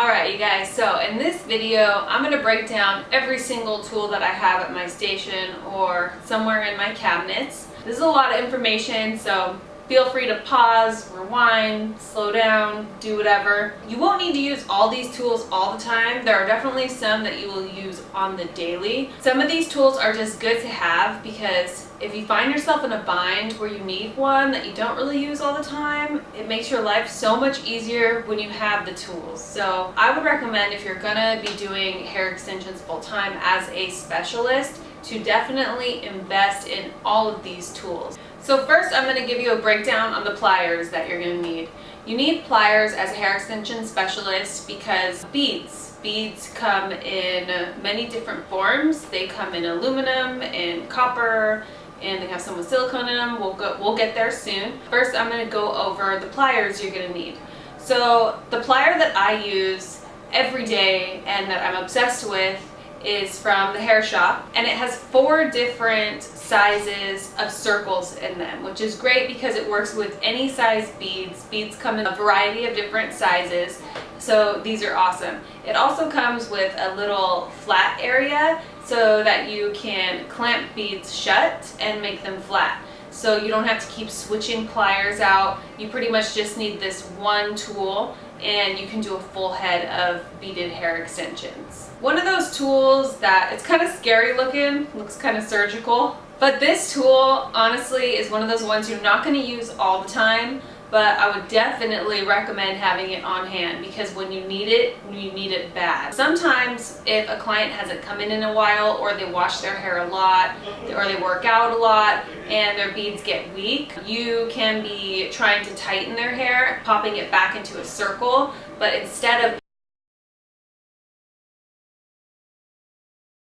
Alright you guys, so in this video I'm going to break down every single tool that I have at my station or somewhere in my cabinets. This is a lot of information, so feel free to pause, rewind, slow down, do whatever. You won't need to use all these tools all the time. There are definitely some that you will use on the daily. Some of these tools are just good to have because if you find yourself in a bind where you need one that you don't really use all the time, it makes your life so much easier when you have the tools. So I would recommend, if you're gonna be doing hair extensions full time as a specialist, to definitely invest in all of these tools. So first I'm going to give you a breakdown on the pliers that you're going to need. You need pliers as a hair extension specialist because beads come in many different forms. They come in aluminum and copper, and they have some with silicone in them. We'll get there soon. First I'm going to go over the pliers you're going to need. So the plier that I use every day and that I'm obsessed with is from the hair shop, and it has 4 different sizes of circles in them, which is great because it works with any size beads. Beads come in a variety of different sizes, so these are awesome. It also comes with a little flat area so that you can clamp beads shut and make them flat. So you don't have to keep switching pliers out. You pretty much just need this one tool and you can do a full head of beaded hair extensions. One of those tools that it's kind of scary looking, looks kind of surgical, but this tool honestly is one of those ones you're not going to use all the time, but I would definitely recommend having it on hand because when you need it bad. Sometimes if a client hasn't come in a while, or they wash their hair a lot, or they work out a lot and their beads get weak, you can be trying to tighten their hair, popping it back into a circle, but instead of